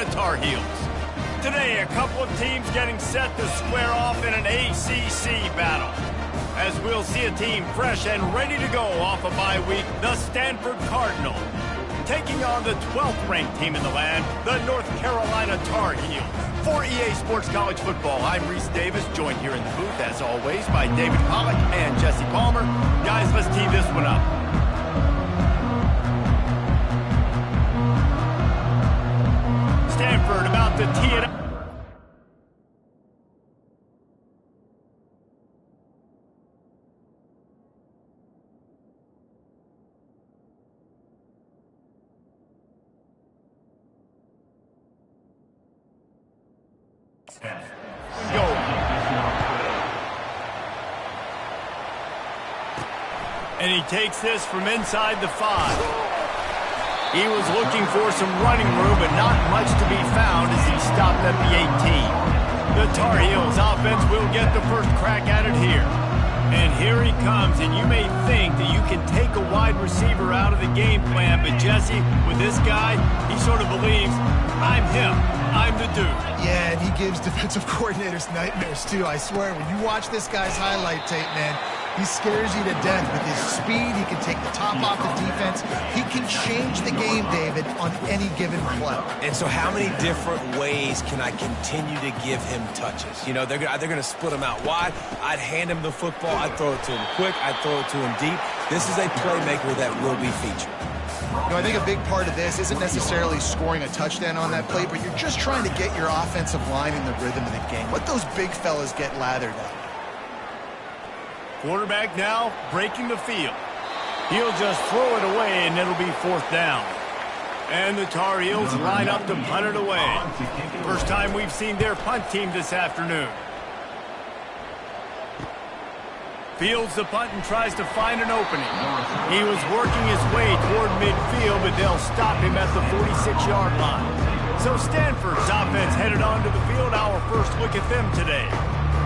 Carolina Tar Heels. Today, a couple of teams getting set to square off in an ACC battle. As we'll see a team fresh and ready to go off a bye week, the Stanford Cardinal, taking on the 12th-ranked team in the land, the North Carolina Tar Heels. For EA Sports College Football, I'm Reese Davis, joined here in the booth, as always, by David Pollack and Jesse Palmer. Guys, let's tee this one up. Stanford about to tee it up. Go. And he takes this from inside the 5. He was looking for some running room, but not much to be found as he stopped at the 18. The Tar Heels offense will get the first crack at it here. And here he comes, and you may think that you can take a wide receiver out of the game plan, but Jesse, with this guy, he sort of believes, I'm him. I'm the dude. Yeah, and he gives defensive coordinators nightmares, too. I swear, when you watch this guy's highlight tape, man, he scares you to death with his speed. He can take the top off the defense. He can change the game, David, on any given play. And so how many different ways can I continue to give him touches? You know, they're going to split him out wide. I'd hand him the football. I'd throw it to him quick. I'd throw it to him deep. This is a playmaker that will be featured. You know, I think a big part of this isn't necessarily scoring a touchdown on that play, but you're just trying to get your offensive line in the rhythm of the game. Let those big fellas get lathered up. Quarterback now breaking the field. He'll just throw it away, and it'll be 4th down. And the Tar Heels line up to punt it away. First time we've seen their punt team this afternoon. Fields the punt and tries to find an opening. He was working his way toward midfield, but they'll stop him at the 46-yard line. So Stanford's offense headed onto the field. Our first look at them today.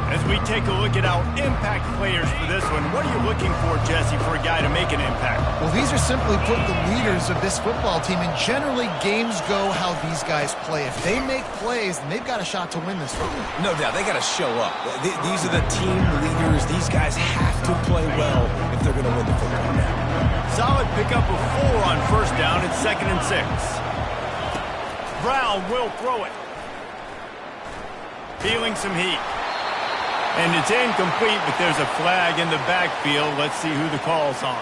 As we take a look at our impact players for this one, what are you looking for, Jesse, for a guy to make an impact? Well, these are simply put the leaders of this football team, and generally games go how these guys play. If they make plays, then they've got a shot to win this one. No doubt, they got to show up. These are the team leaders. These guys have to play well if they're going to win the football game. Solid pickup of 4 on first down. It's 2nd and 6. Brown will throw it. Feeling some heat. And it's incomplete, but there's a flag in the backfield. Let's see who the call's on.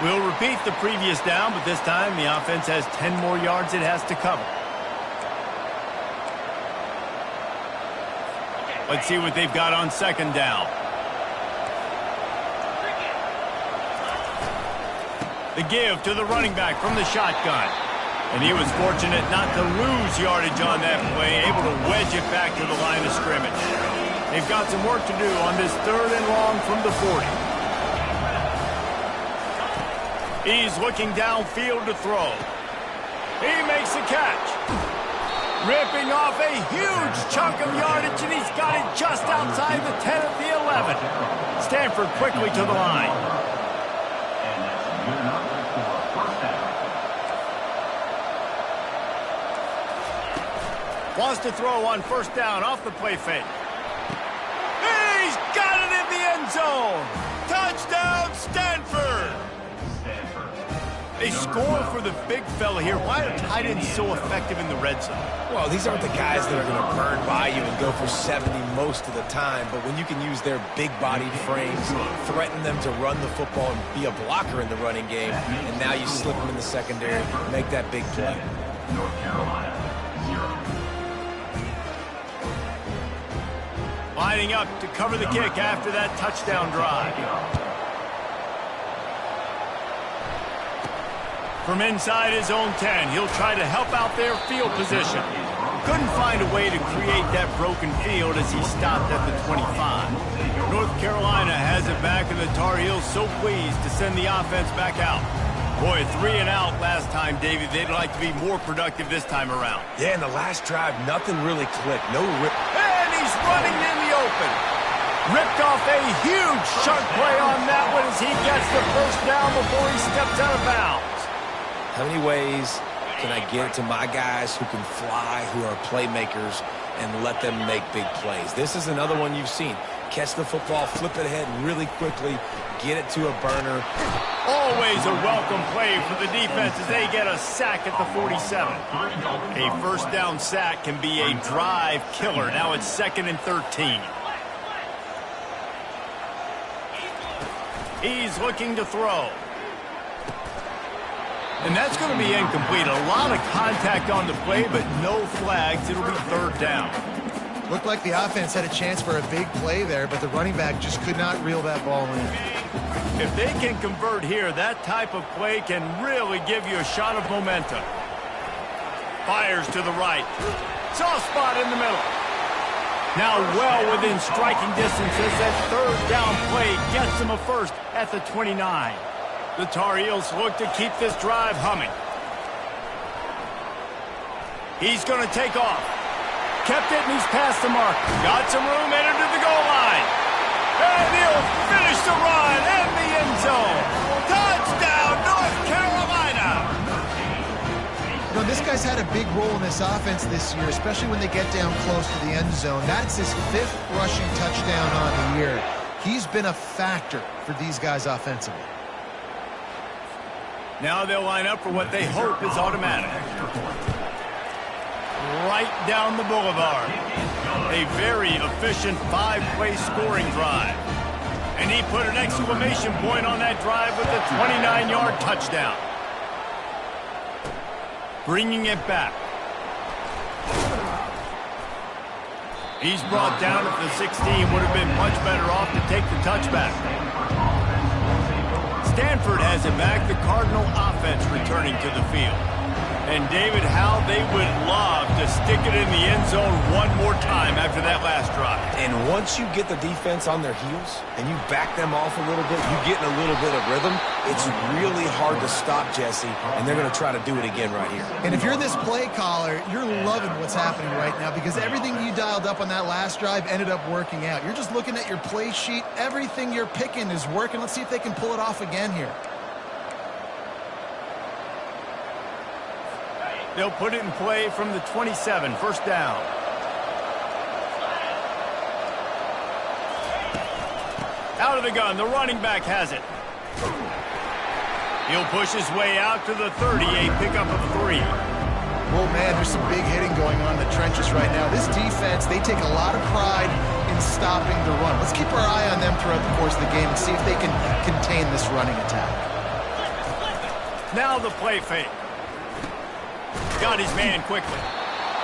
We'll repeat the previous down, but this time the offense has 10 more yards it has to cover. Let's see what they've got on 2nd down. The give to the running back from the shotgun. And he was fortunate not to lose yardage on that play, able to wedge it back to the line of scrimmage. They've got some work to do on this 3rd and long from the 40. He's looking downfield to throw. He makes the catch. Ripping off a huge chunk of yardage, and he's got it just outside the 10 at the 11. Stanford quickly to the line. Wants to throw on first down off the play fake. He's got it in the end zone. Touchdown, Stanford. They score for the big fella here. Why are tight ends so effective in the red zone? Well, these aren't the guys that are going to burn by you and go for 70 most of the time, but when you can use their big-bodied frames, threaten them to run the football and be a blocker in the running game, and now you slip them in the secondary, make that big play. North Carolina, 0. Lining up to cover the kick after that touchdown drive. From inside his own 10, he'll try to help out their field position. Couldn't find a way to create that broken field as he stopped at the 25. North Carolina has it back, and the Tar Heels so pleased to send the offense back out. Boy, 3 and out last time, David. They'd like to be more productive this time around. Yeah, in the last drive, nothing really clicked. No rip. And he's running in the open. Ripped off a huge chunk play on that one as he gets the first down before he steps out of bounds. How many ways can I get it to my guys who can fly, who are playmakers, and let them make big plays? This is another one you've seen. Catch the football, flip it ahead really quickly, get it to a burner. Always a welcome play for the defense as they get a sack at the 47. A first down sack can be a drive killer. Now it's 2nd and 13. He's looking to throw. And that's going to be incomplete. A lot of contact on the play, but no flags. It'll be 3rd down. Looked like the offense had a chance for a big play there, but the running back just could not reel that ball in. If they can convert here, that type of play can really give you a shot of momentum. Fires to the right. Soft spot in the middle. Now well within striking distances. That 3rd down play gets them a first at the 29. The Tar Heels look to keep this drive humming. He's going to take off. Kept it, and he's past the mark. Got some room, entered to the goal line. And he'll finish the run and the end zone. Touchdown, North Carolina! You know, this guy's had a big role in this offense this year, especially when they get down close to the end zone. That's his 5th rushing touchdown on the year. He's been a factor for these guys offensively. Now they'll line up for what they hope is automatic. Right down the boulevard. A very efficient 5-play scoring drive. And he put an exclamation point on that drive with a 29-yard touchdown. Bringing it back. He's brought down at the 16. Would have been much better off to take the touchback. Stanford has it back. The Cardinal offense returning to the field. And David, how they would love to stick it in the end zone one more time after that last drive. And once you get the defense on their heels and you back them off a little bit, you get in a little bit of rhythm, it's really hard to stop, Jesse, and they're going to try to do it again right here. And if you're this play caller, you're loving what's happening right now because everything you dialed up on that last drive ended up working out. You're just looking at your play sheet. Everything you're picking is working. Let's see if they can pull it off again here. They'll put it in play from the 27, 1st down. Out of the gun, the running back has it. He'll push his way out to the 30, a pickup of 3. Oh, man, there's some big hitting going on in the trenches right now. This defense, they take a lot of pride in stopping the run. Let's keep our eye on them throughout the course of the game and see if they can contain this running attack. Now the play fake. Got his man quickly.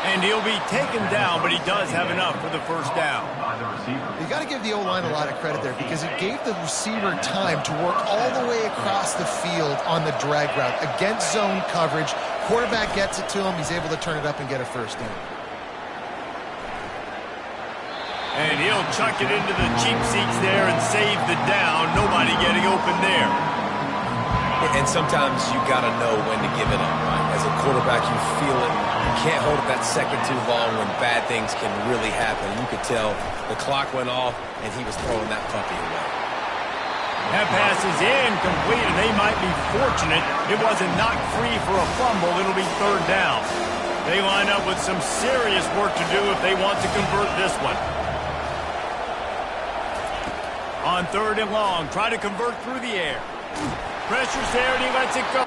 And he'll be taken down, but he does have enough for the 1st down. You got to give the O-line a lot of credit there because it gave the receiver time to work all the way across the field on the drag route against zone coverage. Quarterback gets it to him. He's able to turn it up and get a 1st down. And he'll chuck it into the cheap seats there and save the down. Nobody getting open there. And sometimes you got to know when to give it up, right? As a quarterback, you feel it. You can't hold it that second too long when bad things can really happen. You could tell the clock went off, and he was throwing that puppy away. That pass is incomplete, and they might be fortunate it wasn't knocked free for a fumble. It'll be 3rd down. They line up with some serious work to do if they want to convert this one. On 3rd and long, try to convert through the air. Pressure's there, and he lets it go.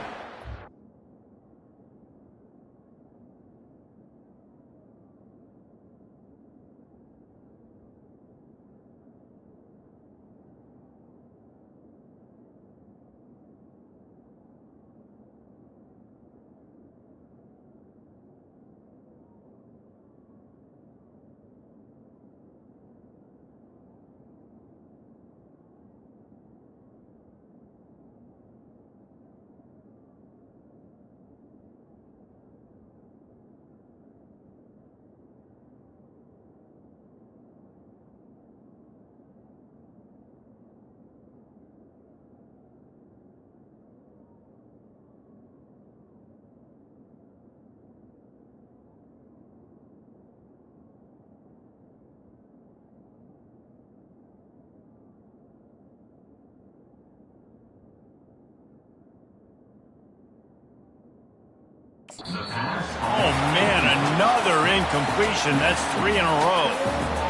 Oh, man, another incompletion. That's 3 in a row.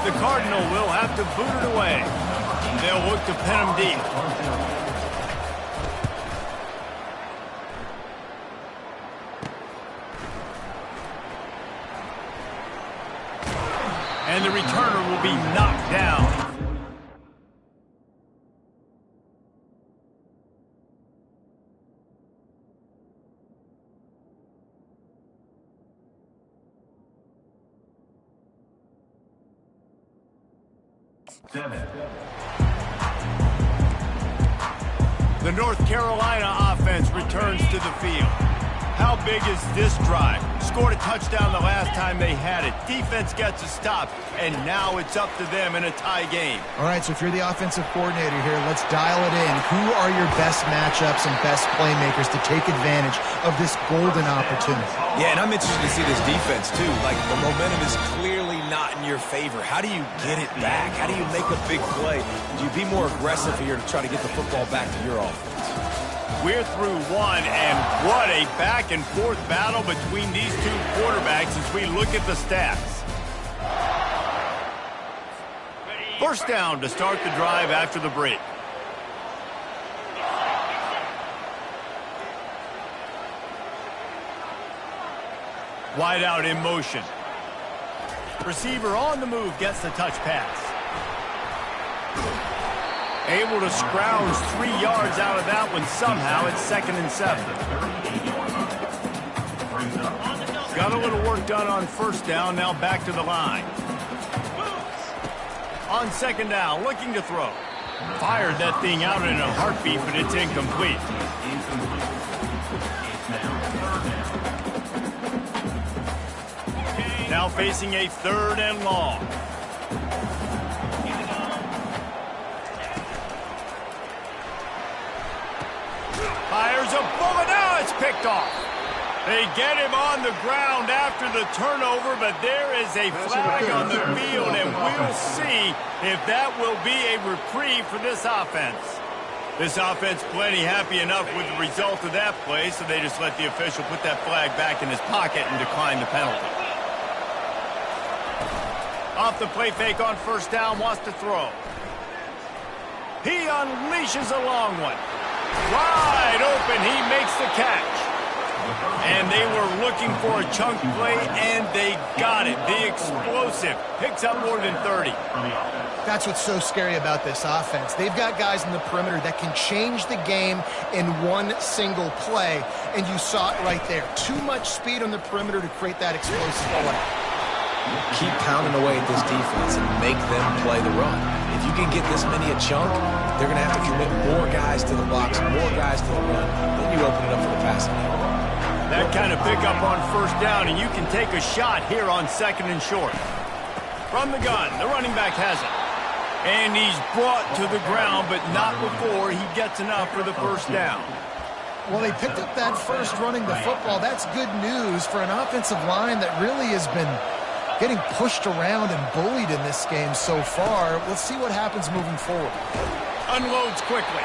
The Cardinal will have to boot it away. They'll look to pin him deep. And the returner will be knocked down. The North Carolina offense returns to the field. How big is this drive? Scored a touchdown the last time they had it. Defense gets a stop, and now it's up to them in a tie game. All right, so if you're the offensive coordinator here, let's dial it in. Who are your best matchups and best playmakers to take advantage of this golden opportunity? Yeah, and I'm interested to see this defense, too. Like, the momentum is clearly not in your favor. How do you get it back? How do you make a big play? Do you be more aggressive here to try to get the football back to your offense? We're through one, and what a back-and-forth battle between these two quarterbacks as we look at the stats. First down to start the drive after the break. Wide out in motion. Receiver on the move gets the touch pass. Able to scrounge 3 yards out of that one somehow. It's 2nd and 7. Got a little work done on first down. Now back to the line. On 2nd down, looking to throw. Fired that thing out in a heartbeat, but it's incomplete. Now facing a 3rd and long. Fires a bullet. Now it's picked off. They get him on the ground after the turnover, but there is a flag on the field, and we'll see if that will be a reprieve for this offense. This offense plenty happy enough with the result of that play, so they just let the official put that flag back in his pocket and decline the penalty. Off the play fake on first down, wants to throw. He unleashes a long one. Wide open, he makes the catch. And they were looking for a chunk play, and they got it. The explosive picks up more than 30. That's what's so scary about this offense. They've got guys in the perimeter that can change the game in one single play, and you saw it right there. Too much speed on the perimeter to create that explosive play. Keep pounding away at this defense and make them play the run. If you can get this many a chunk, they're going to have to commit more guys to the box, more guys to the run. Then you open it up for the passing game. That kind of pickup on first down, and you can take a shot here on 2nd and short. From the gun, the running back has it. And he's brought to the ground, but not before he gets enough for the first down. Well, they picked up that first running the football. That's good news for an offensive line that really has been getting pushed around and bullied in this game so far. Let's see what happens moving forward. Unloads quickly.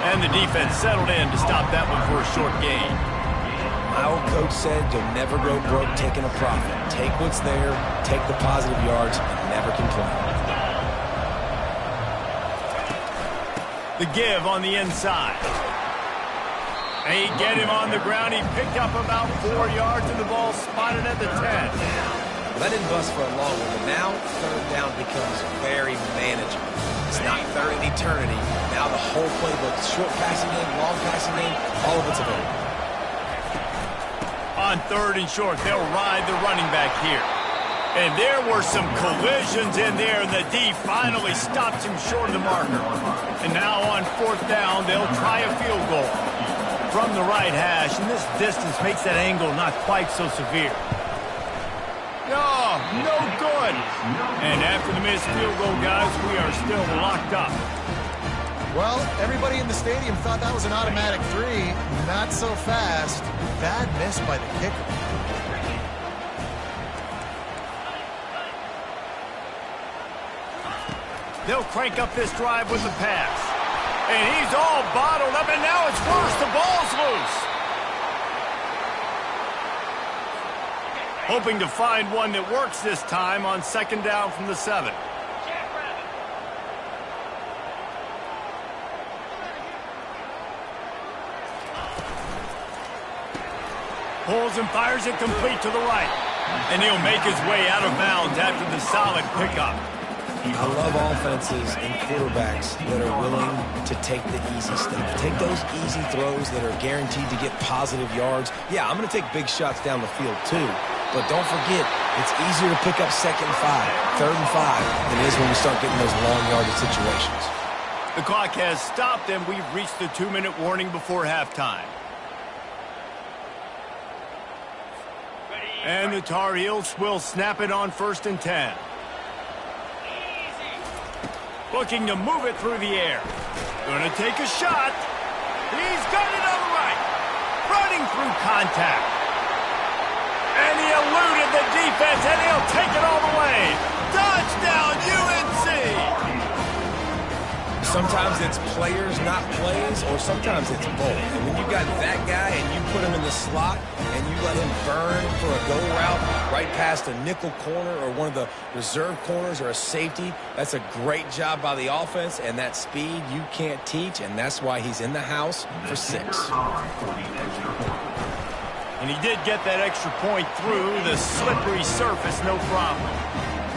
And the defense settled in to stop that one for a short gain. My old coach said you'll never go broke taking a profit. Take what's there, take the positive yards, and never complain. The give on the inside. They get him on the ground. He picked up about 4 yards, and the ball spotted at the 10. That didn't bust for a long one, but now 3rd down becomes very manageable. It's not 3rd and eternity. Now the whole playbook, short passing game, long passing game, all of it's available. On 3rd and short, they'll ride the running back here. And there were some collisions in there, and the D finally stops him short of the marker. And now on 4th down, they'll try a field goal from the right hash, and this distance makes that angle not quite so severe. Oh, no good. And after the missed field goal, guys, we are still locked up. Well, everybody in the stadium thought that was an automatic 3. Not so fast. Bad miss by the kicker. They'll crank up this drive with the pass. And he's all bottled up, and now it's worse. The ball's loose. Hoping to find one that works this time on 2nd down from the 7. Pulls and fires it complete to the right. And he'll make his way out of bounds after the solid pickup. I love offenses and quarterbacks that are willing to take the easy stuff. Take those easy throws that are guaranteed to get positive yards. Yeah, I'm going to take big shots down the field too. But don't forget, it's easier to pick up 2nd and 5, 3rd and 5 than it is when we start getting those long yardage situations. The clock has stopped and we've reached the 2-minute warning before halftime. And the Tar Heels will snap it on 1st and 10. Looking to move it through the air. Gonna take a shot. He's got it on the right. Running through contact. And he eluded the defense, and he'll take it all the way. Touchdown, UNC! Sometimes it's players, not plays, or sometimes it's both. And when you got that guy and you put him in the slot and you let him burn for a go route right past a nickel corner or one of the reserve corners or a safety, that's a great job by the offense, and that speed you can't teach, and that's why he's in the house for 6. And he did get that extra point through the slippery surface, no problem.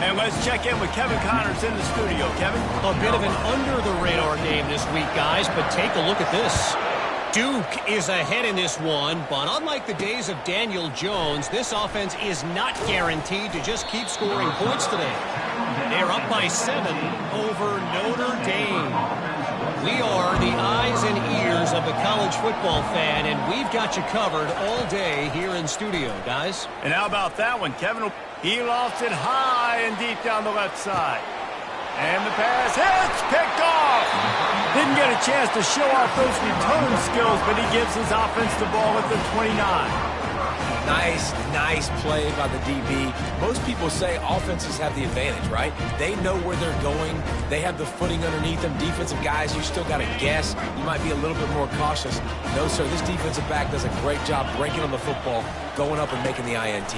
And let's check in with Kevin Connors in the studio. Kevin? A bit of an under-the-radar game this week, guys, but take a look at this. Duke is ahead in this one, but unlike the days of Daniel Jones, this offense is not guaranteed to just keep scoring points today. They're up by 7 over Notre Dame. We are the eyes and ears of the college football fan, and we've got you covered all day here in studio, guys. And how about that one, Kevin? He lost it high and deep down the left side. And the pass hits, picked off. Didn't get a chance to show off those return skills, but he gives his offense the ball at the 29. Nice play by the DB. Most people say offenses have the advantage, right? They know where they're going. They have the footing underneath them. Defensive guys, you still got to guess. You might be a little bit more cautious. No, sir, this defensive back does a great job breaking on the football, going up and making the INT.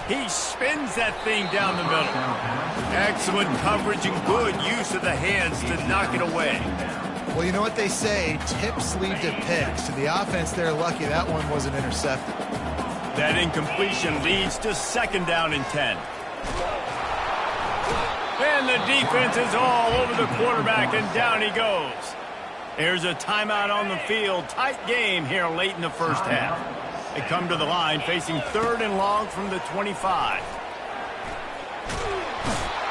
He spins that thing down the middle. Excellent coverage and good use of the hands to knock it away. Well, you know what they say, tips lead to picks. To the offense, they're lucky that one wasn't intercepted. That incompletion leads to 2nd down and 10. And the defense is all over the quarterback, and down he goes. There's a timeout on the field. Tight game here late in the first half. They come to the line facing 3rd and long from the 25.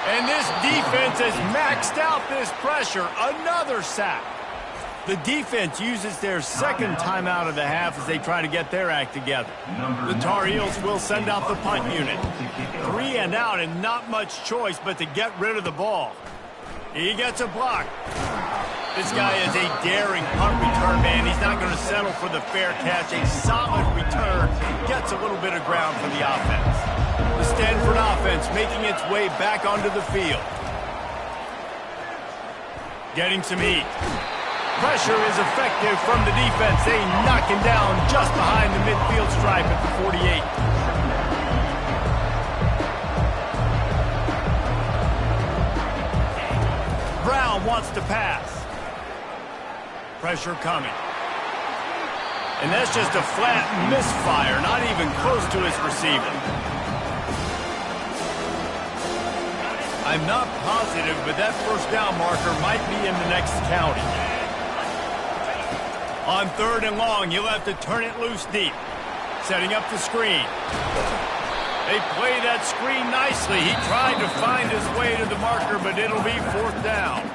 And this defense has maxed out this pressure. Another sack. The defense uses their 2nd timeout of the half as they try to get their act together. The Tar Heels will send out the punt unit. 3 and out and not much choice but to get rid of the ball. He gets a block. This guy is a daring punt return man. He's not going to settle for the fair catch. A solid return gets a little bit of ground for the offense. The Stanford offense making its way back onto the field. Getting some heat. Pressure is effective from the defense. They knock him down just behind the midfield stripe at the 48. Brown wants to pass. Pressure coming. And that's just a flat misfire, not even close to his receiver. I'm not positive, but that 1st down marker might be in the next county. On 3rd and long, you'll have to turn it loose deep. Setting up the screen. They play that screen nicely. He tried to find his way to the marker, but it'll be 4th down.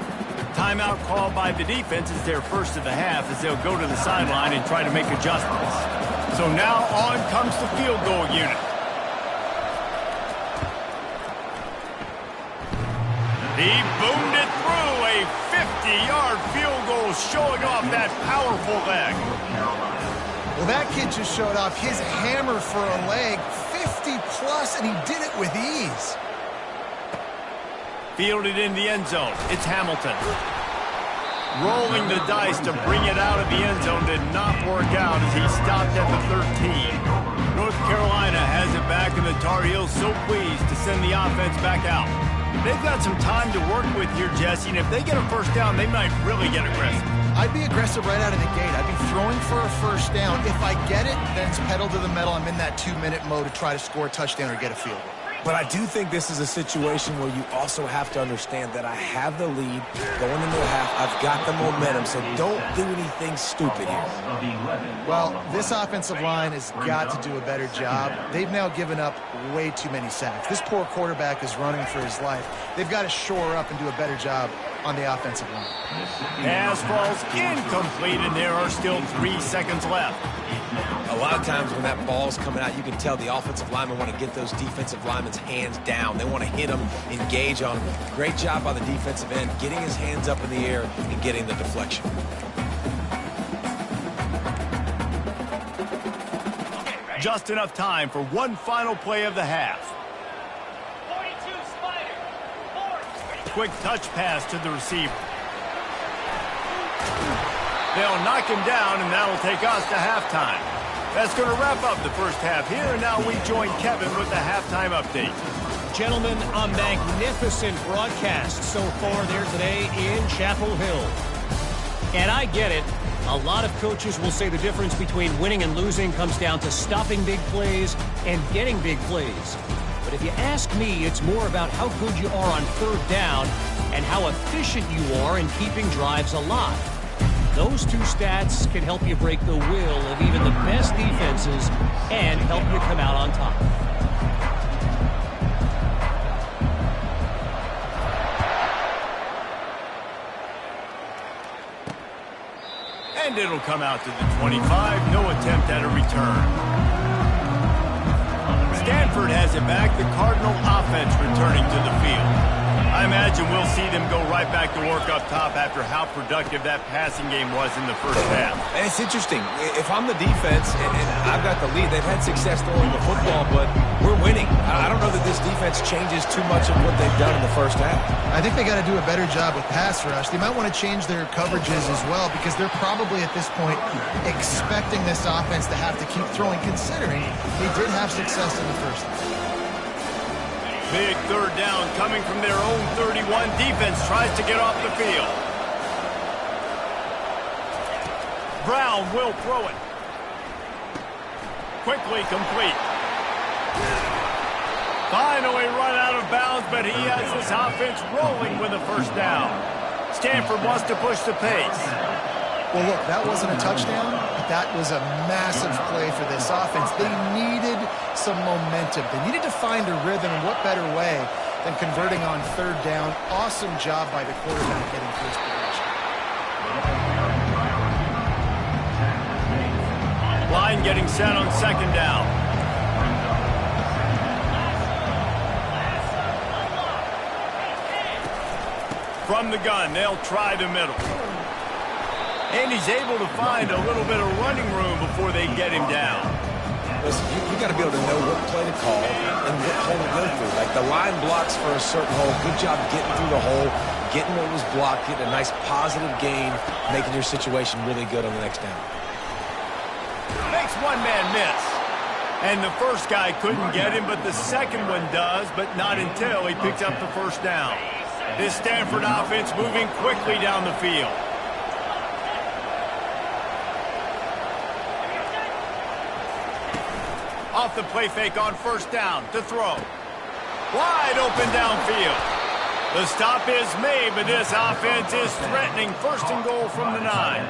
Timeout called by the defense is their first of the half as they'll go to the sideline and try to make adjustments. So now on comes the field goal unit. He boomed it through a 50-yard field goal, showing off that powerful leg. Well, that kid just showed off his hammer for a leg, 50-plus, and he did it with ease. Fielded in the end zone. It's Hamilton. Rolling the dice to bring it out of the end zone did not work out as he stopped at the 13. North Carolina has it back, and the Tar Heels so pleased to send the offense back out. They've got some time to work with here, Jesse, and if they get a first down, they might really get aggressive. I'd be aggressive right out of the gate. I'd be throwing for a first down. If I get it, then it's pedal to the metal. I'm in that 2-minute mode to try to score a touchdown or get a field goal. But I do think this is a situation where you also have to understand that I have the lead going into the half. I've got the momentum, so don't do anything stupid here. Well, this offensive line has got to do a better job. They've now given up way too many sacks. This poor quarterback is running for his life. They've got to shore up and do a better job on the offensive line. Pass falls incomplete, and there are still 3 seconds left. A lot of times when that ball's coming out, you can tell the offensive linemen want to get those defensive linemen's hands down. They want to hit them, engage on them. Great job by the defensive end, getting his hands up in the air and getting the deflection. Just enough time for one final play of the half. 42 Spider. Quick touch pass to the receiver. They'll knock him down, and that'll take us to halftime. That's going to wrap up the first half here, and now we join Kevin with the halftime update. Gentlemen, a magnificent broadcast so far there today in Chapel Hill. And I get it. A lot of coaches will say the difference between winning and losing comes down to stopping big plays and getting big plays. But if you ask me, it's more about how good you are on third down and how efficient you are in keeping drives alive. Those two stats can help you break the will of even the best defenses and help you come out on top. And it'll come out to the 25. No attempt at a return. Stanford has it back. The Cardinal offense returning to the field. I imagine we'll see them go right back to work up top after how productive that passing game was in the first half. And it's interesting. If I'm the defense and I've got the lead, they've had success throwing the football, but we're winning. I don't know that this defense changes too much of what they've done in the first half. I think they got to do a better job with pass rush. They might want to change their coverages as well because they're probably at this point expecting this offense to have to keep throwing, considering they did have success in the first half. Big third down coming from their own 31. Defense tries to get off the field. Brown will throw it. Quickly complete. Finally run out of bounds, but he has this offense rolling with a first down. Stanford wants to push the pace. Well, look, that wasn't a touchdown, but that was a massive play for this offense. They needed some momentum. They needed to find a rhythm, and what better way than converting on third down. Awesome job by the quarterback getting first progression. Line getting set on second down. From the gun, they'll try the middle. And he's able to find a little bit of running room before they get him down. Listen, you got to be able to know what play to call and what hole to go through. Like the line blocks for a certain hole. Good job getting through the hole, getting what was blocked, getting a nice positive gain, making your situation really good on the next down. Makes one man miss. And the first guy couldn't get him, but the second one does, but not until he picks up the first down. This Stanford offense moving quickly down the field. Off the play fake on first down to throw. Wide open downfield. The stop is made, but this offense is threatening first and goal from the 9.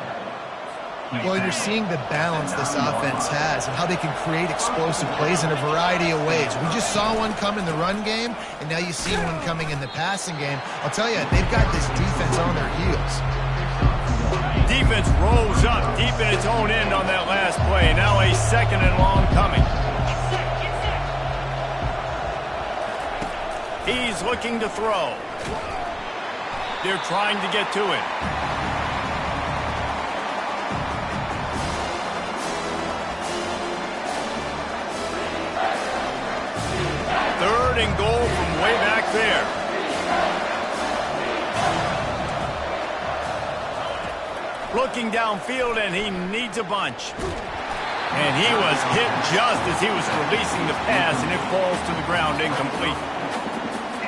Well, you're seeing the balance this offense has and how they can create explosive plays in a variety of ways. We just saw one come in the run game, and now you see one coming in the passing game. I'll tell you, they've got this defense on their heels. Defense rolls up deep in its own end on that last play. Now a second and long coming. He's looking to throw. They're trying to get to him. Third and goal from way back there. looking downfield, and he needs a bunch. And he was hit just as he was releasing the pass, and it falls to the ground incomplete.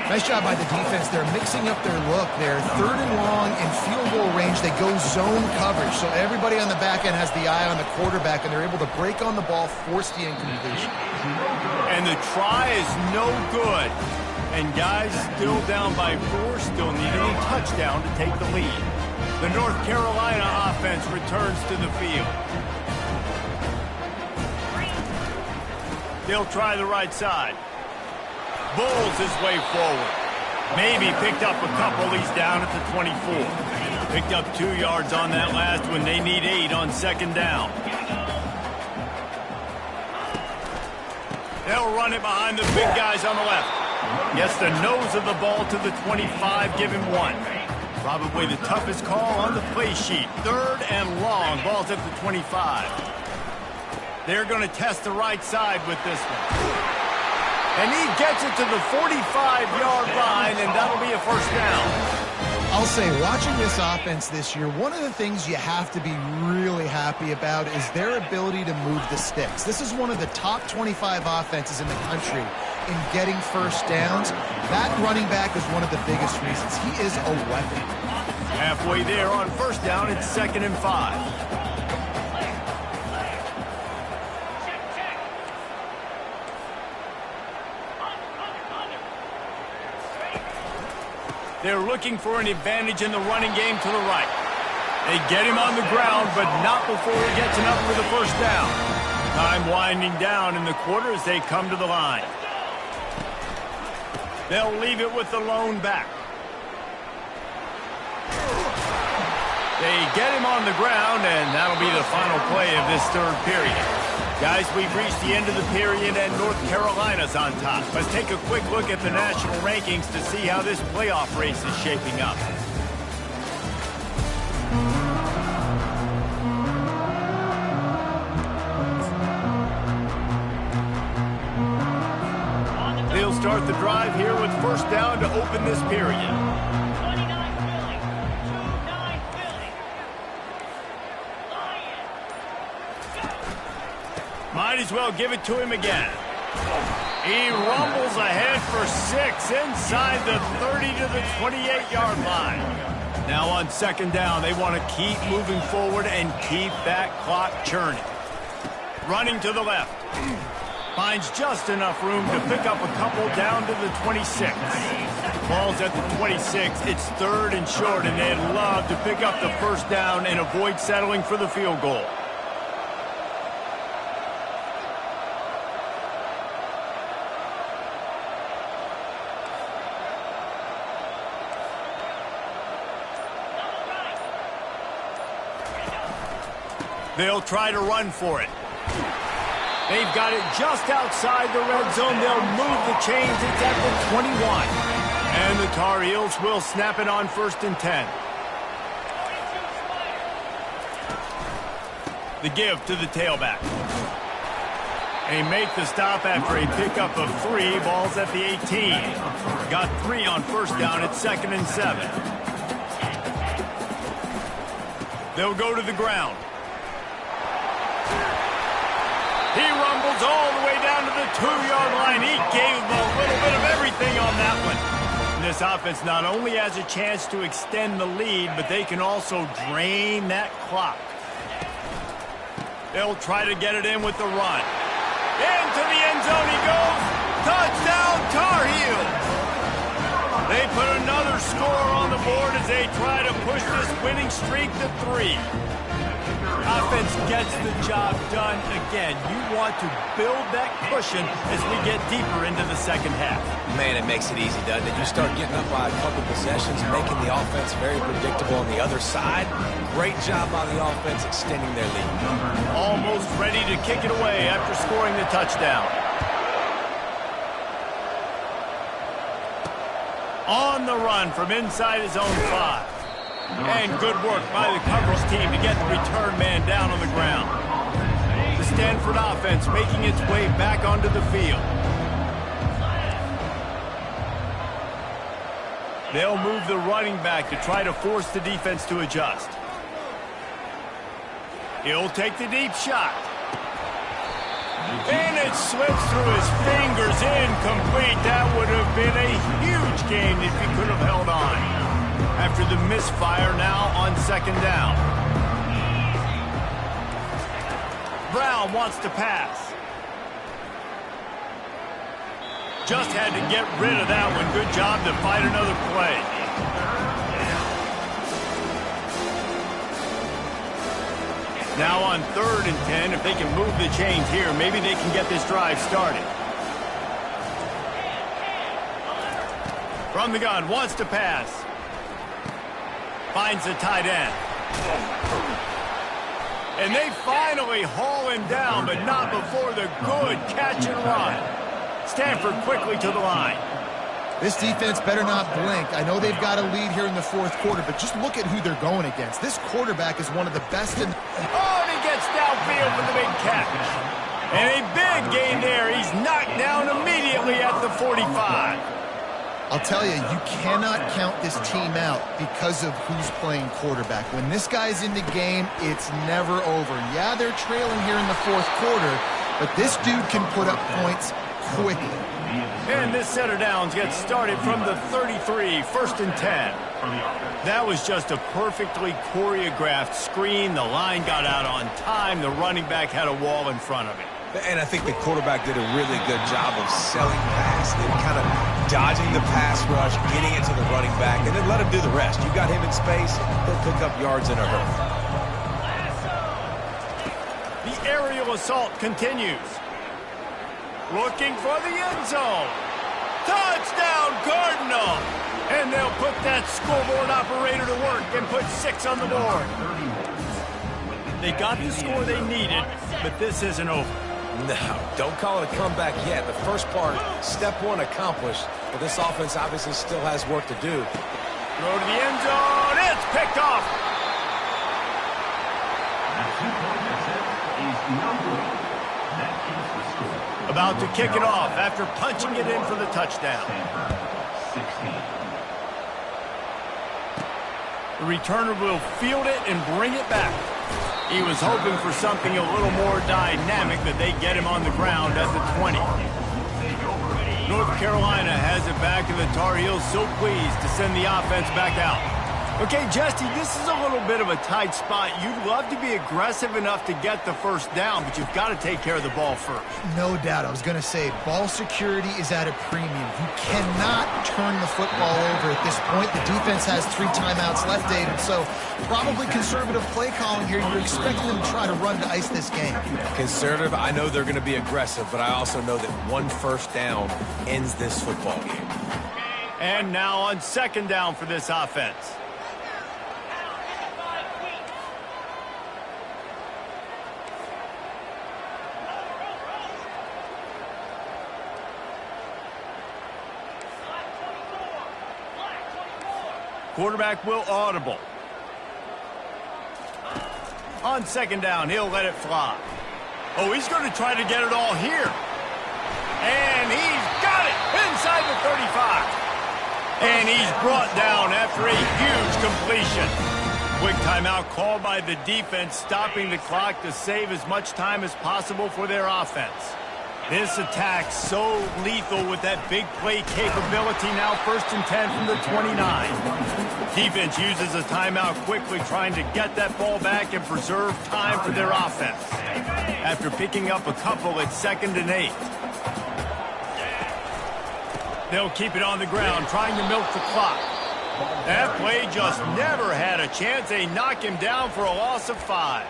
Nice job by the defense. They're mixing up their look. They're 3rd and long in field goal range. They go zone coverage. So everybody on the back end has the eye on the quarterback, and they're able to break on the ball, force the incompletion. And the try is no good. And guys still down by 4, still needing a touchdown to take the lead. The North Carolina offense returns to the field. They'll try the right side. Bulls his way forward. Maybe picked up a couple. He's down at the 24. Picked up 2 yards on that last one. They need 8 on 2nd down. They'll run it behind the big guys on the left. Gets the nose of the ball to the 25. Give him 1. Probably the toughest call on the play sheet. 3rd and long. Ball's at the 25. They're going to test the right side with this one. And he gets it to the 45-yard line, and that'll be a 1st down. I'll say, watching this offense this year, one of the things you have to be really happy about is their ability to move the sticks. This is one of the top 25 offenses in the country in getting 1st downs. That running back is one of the biggest reasons. He is a weapon. Halfway there on 1st down, it's 2nd and 5. They're looking for an advantage in the running game to the right. They get him on the ground, but not before he gets enough for the 1st down. Time winding down in the quarter as they come to the line. They'll leave it with the lone back. They get him on the ground, and that'll be the final play of this 3rd period. Guys, we've reached the end of the period, and North Carolina's on top. Let's take a quick look at the national rankings to see how this playoff race is shaping up. They'll start the drive here with 1st down to open this period. Might as well give it to him again. He rumbles ahead for 6 inside the 30 to the 28-yard line. Now on 2nd down, they want to keep moving forward and keep that clock churning. Running to the left. Finds just enough room to pick up a couple down to the 26. Ball's at the 26. It's 3rd and short, and they'd love to pick up the 1st down and avoid settling for the field goal. They'll try to run for it. They've got it just outside the red zone. They'll move the chains. It's at the 21. And the Tar Heels will snap it on 1st and 10. The give to the tailback. They make the stop after a pickup of 3. Ball's at the 18. Got 3 on 1st down. It's 2nd and 7. They'll go to the ground. He rumbles all the way down to the 2-yard line. He gave him a little bit of everything on that one. And this offense not only has a chance to extend the lead, but they can also drain that clock. They'll try to get it in with the run. Into the end zone he goes. Touchdown, Tar Heels. They put another score on the board as they try to push this winning streak to 3. Offense gets the job done again. You want to build that cushion as we get deeper into the 2nd half. Man, it makes it easy, doesn't it? You start getting up by a couple possessions, making the offense very predictable on the other side. Great job by the offense extending their lead. Almost ready to kick it away after scoring the touchdown. On the run from inside his own 5. And good work by the coverage team to get the return man down on the ground. The Stanford offense making its way back onto the field. They'll move the running back to try to force the defense to adjust. He'll take the deep shot. And it slips through his fingers, incomplete. That would have been a huge gain if he could have held on. After the misfire, now on second down. Brown wants to pass. Just had to get rid of that one. Good job to fight another play. Now on 3rd and 10, if they can move the chains here, maybe they can get this drive started. From the gun, wants to pass. Finds the tight end. And they finally haul him down, but not before the good catch and run. Stanford quickly to the line. This defense better not blink. I know they've got a lead here in the 4th quarter, but just look at who they're going against. This quarterback is one of the best in... Oh, and he gets downfield for the big catch. And a big gain there. He's knocked down immediately at the 45. I'll tell you, you cannot count this team out because of who's playing quarterback. When this guy's in the game, it's never over. Yeah, they're trailing here in the 4th quarter, but this dude can put up points quickly. And this set of downs gets started from the 33, 1st and 10. That was just a perfectly choreographed screen. The line got out on time. The running back had a wall in front of him. And I think the quarterback did a really good job of selling past and kind of dodging the pass rush, getting it to the running back, and then let him do the rest. You got him in space, he'll pick up yards in a hurry. The aerial assault continues. Looking for the end zone. Touchdown, Cardinal! And they'll put that scoreboard operator to work and put 6 on the board. They got the score they needed, but this isn't over. No, don't call it a comeback yet. The first part, step 1 accomplished, but this offense obviously still has work to do. Throw to the end zone. It's picked off. About to kick it off after punching it in for the touchdown. The returner will field it and bring it back. He was hoping for something a little more dynamic, but they get him on the ground at the 20. North Carolina has it back, and the Tar Heels so pleased to send the offense back out. Okay, Justy, this is a little bit of a tight spot. You'd love to be aggressive enough to get the first down, but you've got to take care of the ball first. No doubt. I was going to say, ball security is at a premium. You cannot turn the football over at this point. The defense has 3 timeouts left, David, so probably conservative play calling here. You're expecting them to try to run to ice this game. Conservative, I know they're going to be aggressive, but I also know that 1 first down ends this football game. And now on second down for this offense. Quarterback will audible. On second down, he'll let it fly. Oh, he's going to try to get it all here. And he's got it inside the 35. And he's brought down after a huge completion. Quick timeout called by the defense, stopping the clock to save as much time as possible for their offense. This attack so lethal with that big play capability. Now 1st and 10 from the 29. Defense uses a timeout quickly, trying to get that ball back and preserve time for their offense. After picking up a couple, it's 2nd and 8. They'll keep it on the ground, trying to milk the clock. That play just never had a chance. They knock him down for a loss of 5.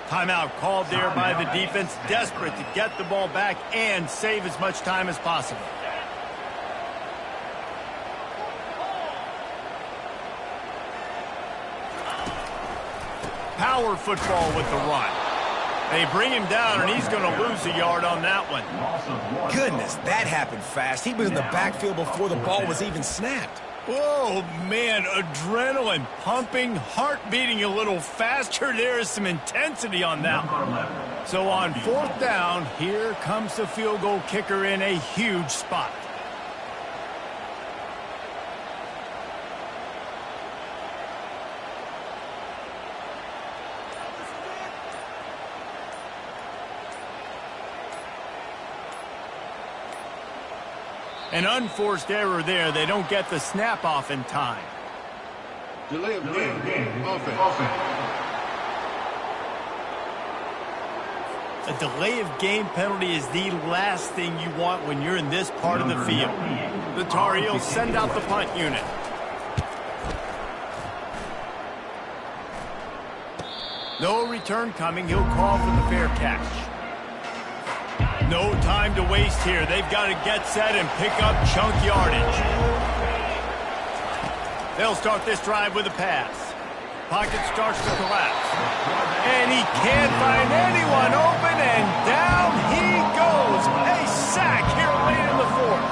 Timeout called there by the defense, desperate to get the ball back and save as much time as possible. Power football with the run. They bring him down, and he's going to lose a yard on that one. Goodness, that happened fast. He was in the backfield before the ball was even snapped. Oh, man, adrenaline pumping, heart beating a little faster. There is some intensity on that one. So on 4th down, here comes the field goal kicker in a huge spot. An unforced error there. They don't get the snap off in time. Delay of game. Offense. A delay of game penalty is the last thing you want when you're in this part of the field. The Tar Heels send out the punt unit. No return coming. He'll call for the fair catch. No time to waste here. They've got to get set and pick up chunk yardage. They'll start this drive with a pass. Pocket starts to collapse. And he can't find anyone open, and down he goes. A sack here late in the fourth.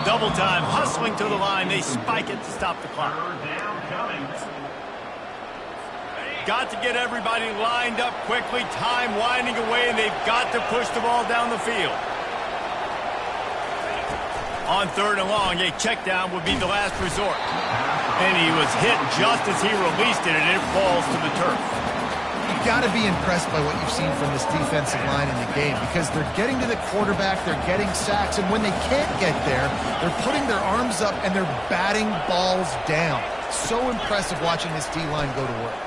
Double time, hustling to the line. They spike it to stop the clock. Got to get everybody lined up quickly. Time winding away, and they've got to push the ball down the field. On 3rd and long, a check down would be the last resort. And he was hit just as he released it, and it falls to the turf. You've got to be impressed by what you've seen from this defensive line in the game, because they're getting to the quarterback, they're getting sacks, and when they can't get there, they're putting their arms up and they're batting balls down. So impressive watching this D-line go to work.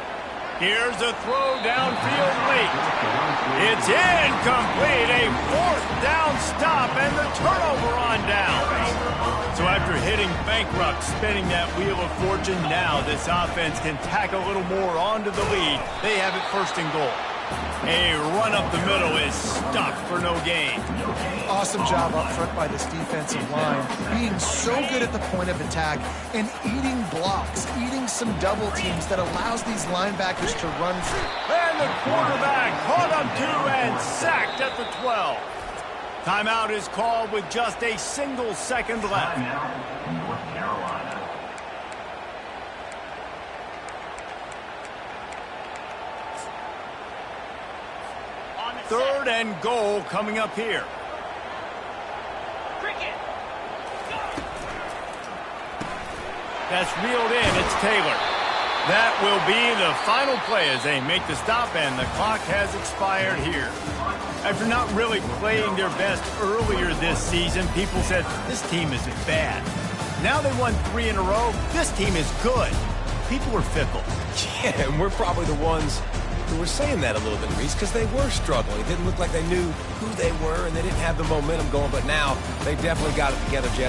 Here's a throw downfield late. It's incomplete. A 4th down stop and the turnover on downs. So after hitting bankrupt, spinning that wheel of fortune, now this offense can tack a little more onto the lead. They have it 1st and goal. A run up the middle is stopped for no gain. Awesome job up front by this defensive line, being so good at the point of attack and eating blocks, eating some double teams that allows these linebackers to run free. And the quarterback caught up to and sacked at the 12. Timeout is called with just a single second left. North Carolina. 3rd and goal coming up here. Cricket. That's reeled in. It's Taylor. That will be the final play as they make the stop, and the clock has expired here. After not really playing their best earlier this season, people said, this team isn't bad. Now they won 3 in a row. This team is good. People were fickle. Yeah, and we're probably the ones who were saying that a little bit, Reese, because they were struggling. It didn't look like they knew who they were, and they didn't have the momentum going, but now they definitely got it together, Jesse.